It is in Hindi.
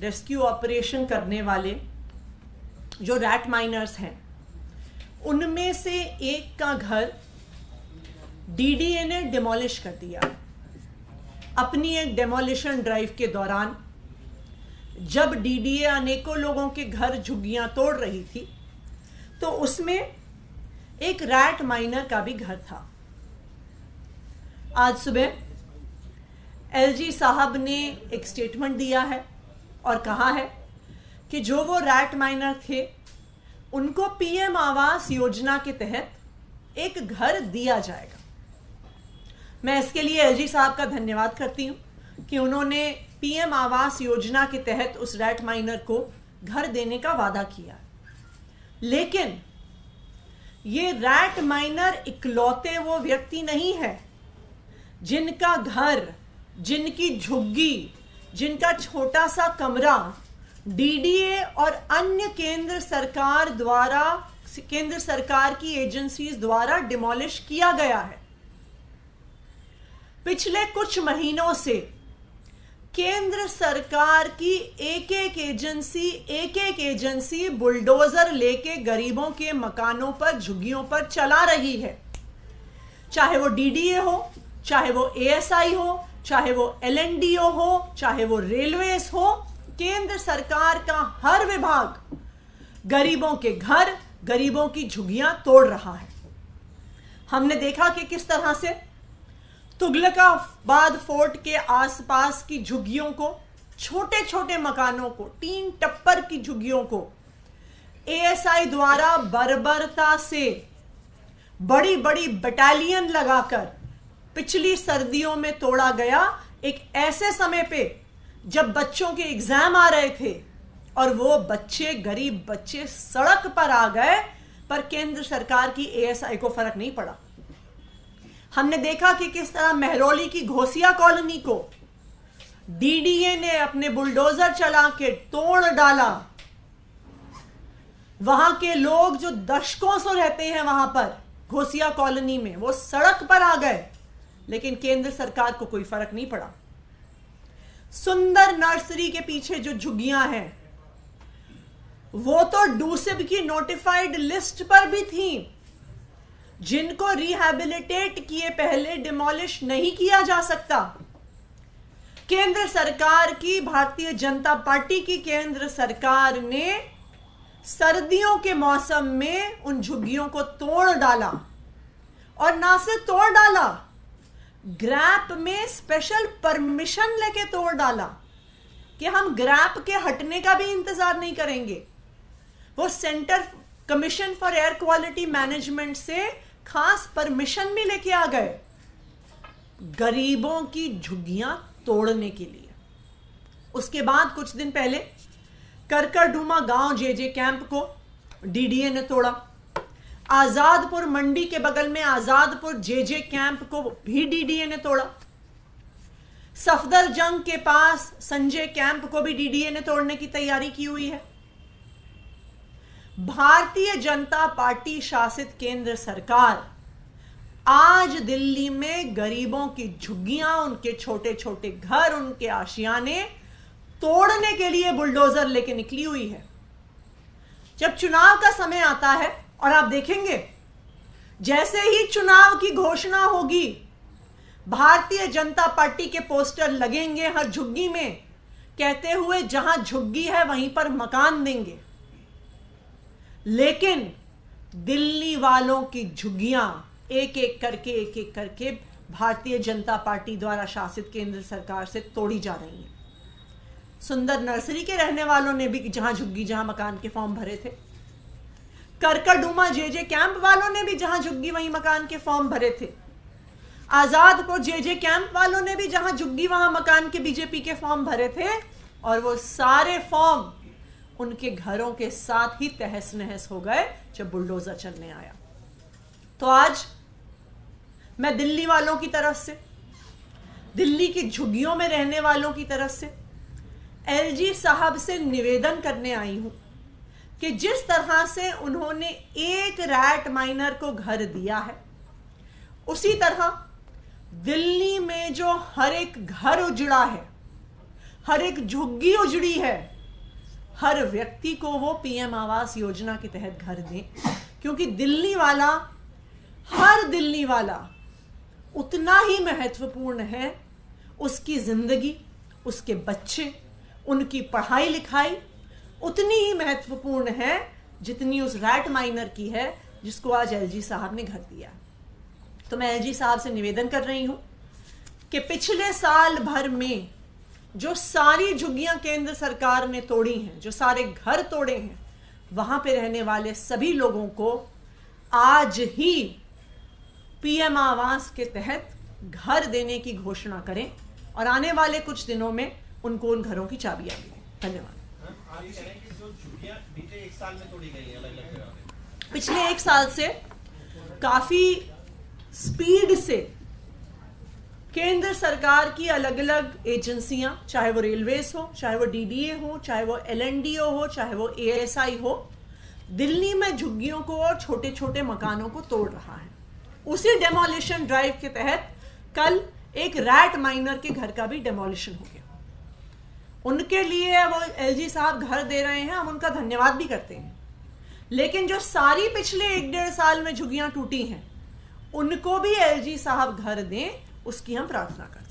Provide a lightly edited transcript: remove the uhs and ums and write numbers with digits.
रेस्क्यू ऑपरेशन करने वाले जो रैट माइनर्स हैं, उनमें से एक का घर डीडीए ने डिमोलिश कर दिया। अपनी एक डेमोलिशन ड्राइव के दौरान जब डीडीए अनेकों लोगों के घर झुग्गियां तोड़ रही थी, तो उसमें एक रैट माइनर का भी घर था। आज सुबह एलजी साहब ने एक स्टेटमेंट दिया है और कहा है कि जो वो रैट माइनर थे उनको पीएम आवास योजना के तहत एक घर दिया जाएगा। मैं इसके लिए एलजी साहब का धन्यवाद करती हूं कि उन्होंने पीएम आवास योजना के तहत उस रैट माइनर को घर देने का वादा किया। लेकिन ये रैट माइनर इकलौते वो व्यक्ति नहीं है जिनका घर, जिनकी झुग्गी, जिनका छोटा सा कमरा डीडीए और अन्य केंद्र सरकार की एजेंसीज द्वारा डिमोलिश किया गया है। पिछले कुछ महीनों से केंद्र सरकार की एक एक एजेंसी बुलडोजर लेके गरीबों के मकानों पर, झुग्गियों पर चला रही है। चाहे वो डीडीए हो, चाहे वो एएसआई हो, चाहे वो एलएनडीओ हो, चाहे वो रेलवेज हो, केंद्र सरकार का हर विभाग गरीबों के घर, गरीबों की झुग्गियां तोड़ रहा है। हमने देखा कि किस तरह से तुगलकाबाद फोर्ट के आसपास की झुग्गियों को, छोटे छोटे मकानों को, 3 टप्पर की झुग्गियों को एएसआई द्वारा बर्बरता से बड़ी बड़ी बटालियन लगाकर पिछली सर्दियों में तोड़ा गया। एक ऐसे समय पे जब बच्चों के एग्जाम आ रहे थे और वो बच्चे, गरीब बच्चे सड़क पर आ गए, पर केंद्र सरकार की एएसआई को फर्क नहीं पड़ा। हमने देखा कि किस तरह महरौली की घोसिया कॉलोनी को डीडीए ने अपने बुलडोजर चला के तोड़ डाला। वहां के लोग जो दशकों से रहते हैं वहां पर घोसिया कॉलोनी में, वो सड़क पर आ गए, लेकिन केंद्र सरकार को कोई फर्क नहीं पड़ा। सुंदर नर्सरी के पीछे जो झुग्गियां हैं वो तो डूसिब की नोटिफाइड लिस्ट पर भी थी, जिनको रिहैबिलिटेट किए पहले डिमोलिश नहीं किया जा सकता। केंद्र सरकार की, भारतीय जनता पार्टी की केंद्र सरकार ने सर्दियों के मौसम में उन झुग्गियों को तोड़ डाला, और ना सिर्फ तोड़ डाला, ग्रैप में स्पेशल परमिशन लेके तोड़ डाला कि हम ग्रैप के हटने का भी इंतजार नहीं करेंगे। वो centre commission for air quality management से खास परमिशन भी लेके आ गए गरीबों की झुग्गियां तोड़ने के लिए। उसके बाद कुछ दिन पहले करकरडूमा गांव जेजे कैंप को डीडीए ने तोड़ा। आजादपुर मंडी के बगल में आजादपुर जेजे कैंप को भी डीडीए ने तोड़ा। सफदरजंग के पास संजय कैंप को भी डीडीए ने तोड़ने की तैयारी की हुई है। भारतीय जनता पार्टी शासित केंद्र सरकार आज दिल्ली में गरीबों की झुग्गियां, उनके छोटे छोटे घर, उनके आशियाने तोड़ने के लिए बुलडोजर लेके निकली हुई है। जब चुनाव का समय आता है, और आप देखेंगे जैसे ही चुनाव की घोषणा होगी, भारतीय जनता पार्टी के पोस्टर लगेंगे हर झुग्गी में, कहते हुए जहां झुग्गी है वहीं पर मकान देंगे। लेकिन दिल्ली वालों की झुग्गियां एक एक करके भारतीय जनता पार्टी द्वारा शासित केंद्र सरकार से तोड़ी जा रही हैं। सुंदर नर्सरी के रहने वालों ने भी जहां झुग्गी, जहां मकान के फॉर्म भरे थे, करकरडूमा जेजे कैंप वालों ने भी जहां झुग्गी वहीं मकान के फॉर्म भरे थे, आजादपुर जेजे कैंप वालों ने भी जहां झुग्गी वहां मकान के बीजेपी के फॉर्म भरे थे, और वो सारे फॉर्म उनके घरों के साथ ही तहस नहस हो गए जब बुलडोजर चलने आया। तो आज मैं दिल्ली वालों की तरफ से, दिल्ली की झुग्गियों में रहने वालों की तरफ से एलजी साहब से निवेदन करने आई हूं कि जिस तरह से उन्होंने एक रैट माइनर को घर दिया है, उसी तरह दिल्ली में जो हर एक घर उजड़ा है, हर एक झुग्गी उजड़ी है, हर व्यक्ति को वो पीएम आवास योजना के तहत घर दें, क्योंकि हर दिल्ली वाला उतना ही महत्वपूर्ण है। उसकी जिंदगी, उसके बच्चे, उनकी पढ़ाई लिखाई उतनी ही महत्वपूर्ण है जितनी उस रैट माइनर की है जिसको आज एलजी साहब ने घर दिया। तो मैं एलजी साहब से निवेदन कर रही हूं कि पिछले साल भर में जो सारी झुग्गियां केंद्र सरकार ने तोड़ी हैं, जो सारे घर तोड़े हैं, वहां पे रहने वाले सभी लोगों को आज ही पीएम आवास के तहत घर देने की घोषणा करें और आने वाले कुछ दिनों में उनको उन घरों की चाबियां मिलें। धन्यवाद। जो झुग्गियां बीते एक साल में तोड़ी गई हैं अलग-अलग जगह पे, पिछले एक साल से काफी स्पीड से केंद्र सरकार की अलग अलग एजेंसियां, चाहे वो रेलवेज हो, चाहे वो डीडीए हो, चाहे वो एलएनडीओ हो, चाहे वो एएसआई हो, दिल्ली में झुग्गियों को और छोटे छोटे मकानों को तोड़ रहा है। उसी डेमोलिशन ड्राइव के तहत कल एक रैट माइनर के घर का भी डेमोलिशन हो गया। उनके लिए वो एलजी साहब घर दे रहे हैं, हम उनका धन्यवाद भी करते हैं, लेकिन जो सारी पिछले 1-1.5 साल में झुग्गियां टूटी हैं उनको भी एलजी साहब घर दें, उसकी हम प्रार्थना करें।